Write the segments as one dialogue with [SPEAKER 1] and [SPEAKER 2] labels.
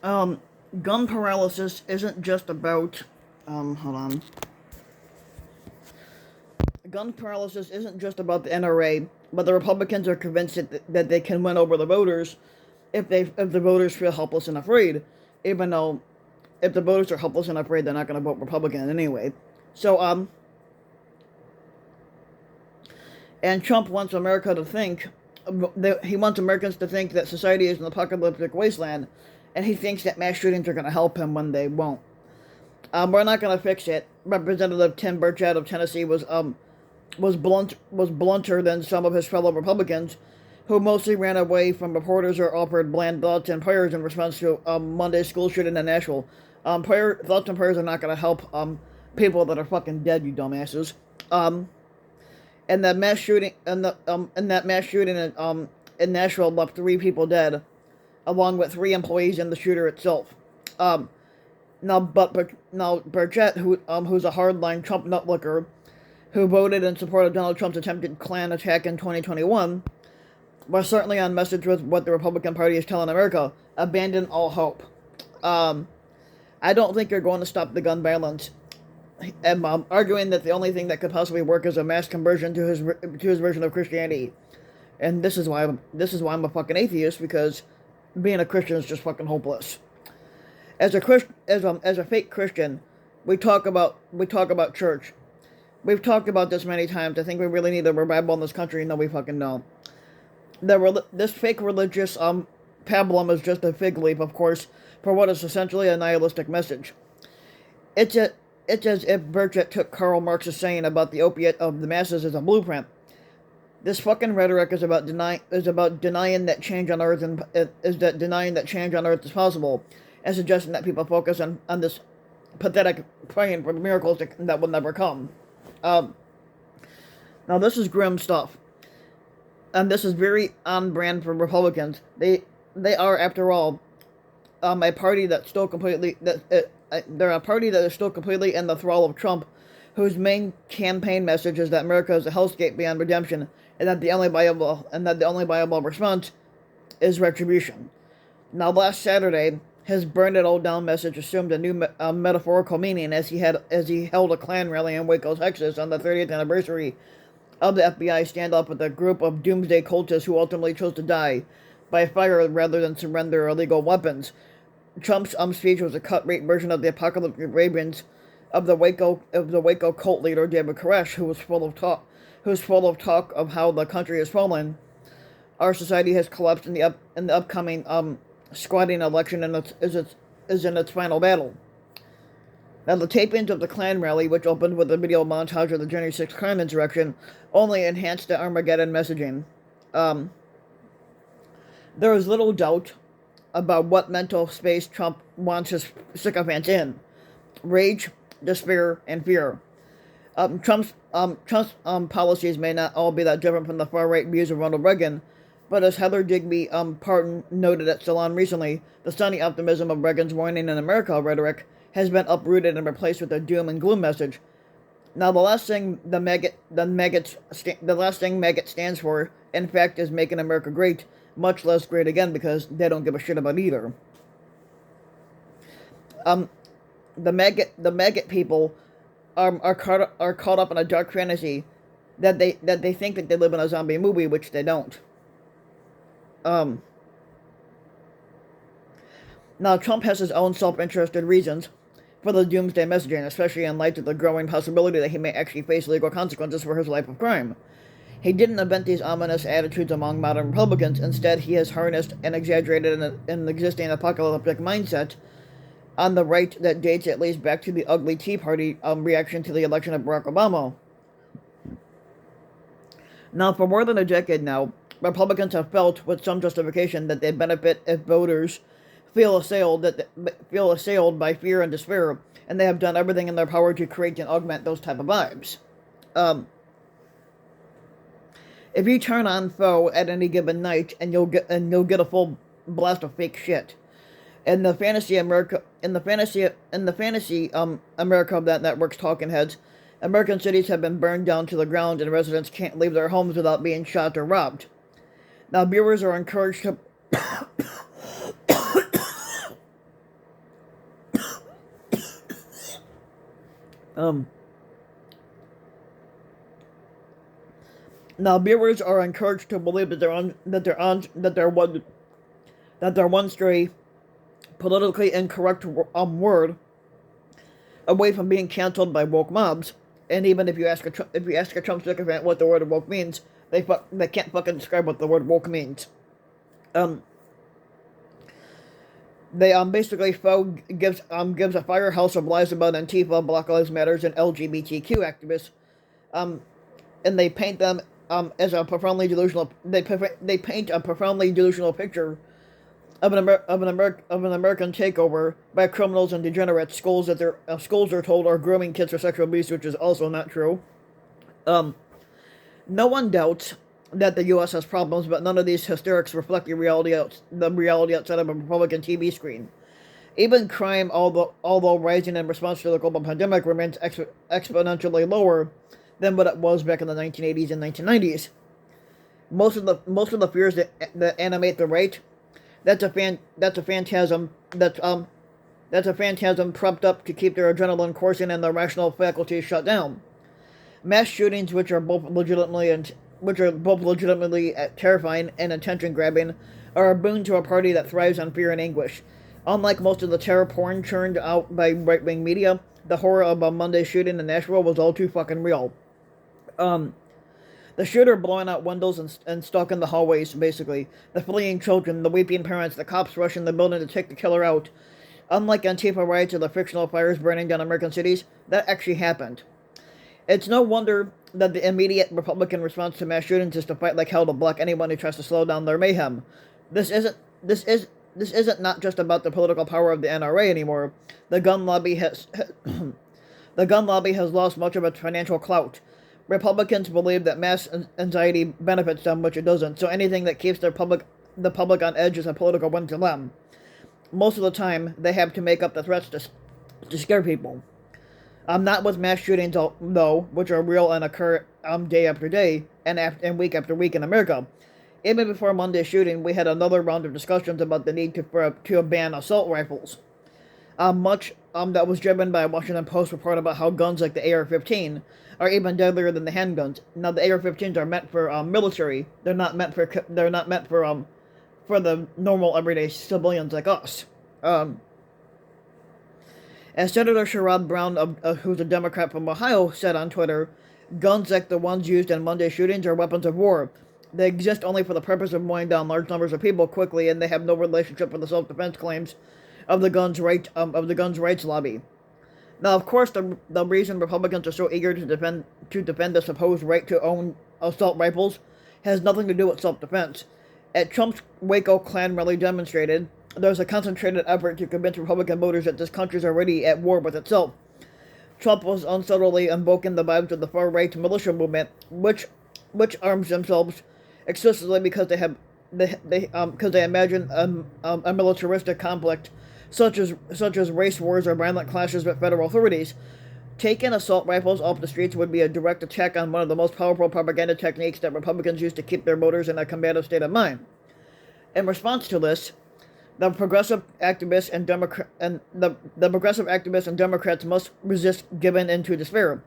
[SPEAKER 1] Um, gun paralysis isn't just about, hold on. Gun paralysis isn't just about the NRA, but the Republicans are convinced that they can win over the voters if the voters feel helpless and afraid, even though if the voters are helpless and afraid, they're not going to vote Republican anyway. So, and Trump wants America to think, he wants Americans to think that society is an apocalyptic wasteland, and he thinks that mass shootings are going to help him when they won't. We're not going to fix it. Representative Tim Burchett of Tennessee was blunter than some of his fellow Republicans, who mostly ran away from reporters or offered bland thoughts and prayers in response to Monday's school shooting in Nashville. Thoughts and prayers are not going to help people that are fucking dead, you dumbasses. And that mass shooting in Nashville left 3 people dead, along with 3 employees and the shooter itself. Um, now Burchett, who's a hardline Trump nutlooker, who voted in support of Donald Trump's attempted Klan attack in 2021, was certainly on message with what the Republican Party is telling America: abandon all hope. Um, I don't think you're going to stop the gun violence. And arguing that the only thing that could possibly work is a mass conversion to his version of Christianity, and this is why I'm a fucking atheist, because being a Christian is just fucking hopeless. As a fake Christian, we talk about church. We've talked about this many times. I think we really need a revival in this country. No, we fucking don't. This fake religious pablum is just a fig leaf, of course, for what is essentially a nihilistic message. It's a it's as if Burchett took Karl Marx's saying about the opiate of the masses as a blueprint. This fucking rhetoric is about denying that change on Earth is possible, and suggesting that people focus on this pathetic praying for miracles that will never come. Um, Now this is grim stuff, and this is very on brand for Republicans. They are, after all, a party that's still completely they're a party that is still completely in the thrall of Trump, whose main campaign message is that America is a hellscape beyond redemption, and that the only viable response is retribution. Now, last Saturday, his "burn it all down" message assumed a new metaphorical meaning as he held a Klan rally in Waco, Texas, on the 30th anniversary of the FBI standoff with a group of doomsday cultists who ultimately chose to die by fire rather than surrender illegal weapons. Trump's speech was a cut-rate version of the apocalyptic ravings of the Waco cult leader David Koresh, who was full of talk of how the country has fallen. Our society has collapsed in the upcoming squatting election, and is in its final battle. Now, the tapings of the Klan rally, which opened with a video montage of the January 6th Klan insurrection, only enhanced the Armageddon messaging. Um, there is little doubt about what mental space Trump wants his sycophants in: rage, despair, and fear. Trump's policies may not all be that different from the far right views of Ronald Reagan, but as Heather Digby Parton noted at Salon recently, the sunny optimism of Reagan's "Morning in America" rhetoric has been uprooted and replaced with a doom and gloom message. Now, the last thing maggot stands for, in fact, is making America great, much less great again, because they don't give a shit about either. Um, the maggot people are caught up in a dark fantasy that they think that they live in a zombie movie, which they don't. Um, Now, Trump has his own self-interested reasons for the doomsday messaging, especially in light of the growing possibility that he may actually face legal consequences for his life of crime. He didn't invent these ominous attitudes among modern Republicans. Instead, he has harnessed and exaggerated an existing apocalyptic mindset on the right that dates at least back to the ugly Tea Party reaction to the election of Barack Obama. Now, for more than a decade now, Republicans have felt, with some justification, that they benefit if voters feel assailed by fear and despair, and they have done everything in their power to create and augment those type of vibes. Um, if you turn on Foe at any given night, and you'll get a full blast of fake shit. In the fantasy America of that network's talking heads, American cities have been burned down to the ground, and residents can't leave their homes without being shot or robbed. Now, viewers are encouraged to Um, Now viewers are encouraged to believe that they're one stray politically incorrect word away from being canceled by woke mobs. And even if you ask a Trump sycophant what the word woke means, they can't fucking describe what the word woke means. They basically gives a firehouse of lies about Antifa, Black Lives Matters, and LGBTQ activists, and they paint them as a profoundly delusional. They paint a profoundly delusional picture of an American takeover by criminals and degenerates. Schools are told are grooming kids for sexual abuse, which is also not true. No one doubts that the U.S. has problems, but none of these hysterics reflect the reality outside of a Republican TV screen. Even crime, although rising in response to the global pandemic, remains exponentially lower than what it was back in the 1980s and 1990s. Most of the fears that animate the right, that's a phantasm propped up to keep their adrenaline coursing and their rational faculties shut down. Mass shootings, which are both legitimately terrifying and attention-grabbing, are a boon to a party that thrives on fear and anguish. Unlike most of the terror porn churned out by right-wing media, the horror of a Monday shooting in Nashville was all too fucking real. The shooter blowing out windows and stalking the hallways, basically. The fleeing children, the weeping parents, the cops rushing the building to take the killer out. Unlike Antifa riots or the fictional fires burning down American cities, that actually happened. It's no wonder that the immediate Republican response to mass shootings is to fight like hell to block anyone who tries to slow down their mayhem. This isn't not just about the political power of the NRA anymore. The gun lobby has lost much of its financial clout. Republicans believe that mass anxiety benefits them, which it doesn't. So anything that keeps the public on edge is a political win to them. Most of the time, they have to make up the threats to scare people. Not with mass shootings, though, which are real and occur day after day and week after week in America. Even before Monday's shooting, we had another round of discussions about the need to ban assault rifles. Much that was driven by a Washington Post report about how guns like the AR-15 are even deadlier than the handguns. Now, the AR-15s are meant for military. They're not meant for the normal everyday civilians like us. As Senator Sherrod Brown, who's a Democrat from Ohio, said on Twitter, guns like the ones used in Monday shootings are weapons of war. They exist only for the purpose of mowing down large numbers of people quickly, and they have no relationship with the self-defense claims of the guns rights lobby. Now, of course, the reason Republicans are so eager to defend the supposed right to own assault rifles has nothing to do with self-defense. At Trump's Waco Klan rally demonstrated, there's a concentrated effort to convince Republican voters that this country is already at war with itself. Trump was unsubtly invoking the vibes of the far-right militia movement, which arms themselves exclusively because they imagine a militaristic conflict, such as race wars or violent clashes with federal authorities. Taking assault rifles off the streets would be a direct attack on one of the most powerful propaganda techniques that Republicans use to keep their voters in a combative state of mind. In response to this, the progressive activists and Democrats must resist giving into despair.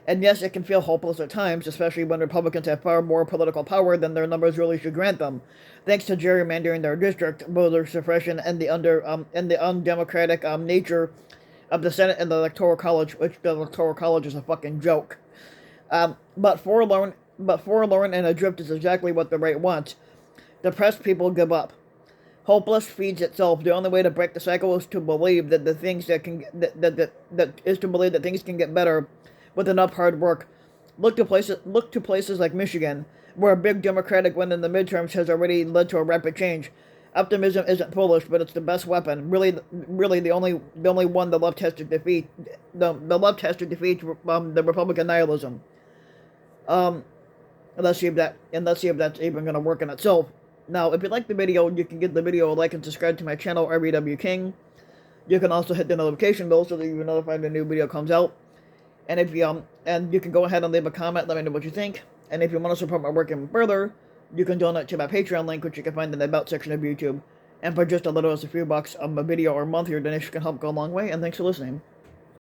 [SPEAKER 1] And yes, it can feel hopeless at times, especially when Republicans have far more political power than their numbers really should grant them, thanks to gerrymandering their district, voter suppression, and the undemocratic nature of the Senate and the Electoral College, which the Electoral College is a fucking joke. But forlorn and adrift is exactly what the right wants. Depressed people give up. Hopeless feeds itself. The only way to break the cycle is to believe that things can get better with enough hard work. Look to places like Michigan, where a big Democratic win in the midterms has already led to a rapid change. Optimism isn't foolish, but it's the best weapon. Really, the only one the left has to defeat. The left has to defeat the Republican nihilism. Let's see if that's even going to work in itself. Now, if you like the video, you can give the video a like and subscribe to my channel, RBW King. You can also hit the notification bell so that you're notified when a new video comes out. And if you can go ahead and leave a comment, let me know what you think. And if you want to support my work even further, you can donate to my Patreon link, which you can find in the About section of YouTube. And for just a little as a few bucks a video or a month, your donation can help go a long way. And thanks for listening.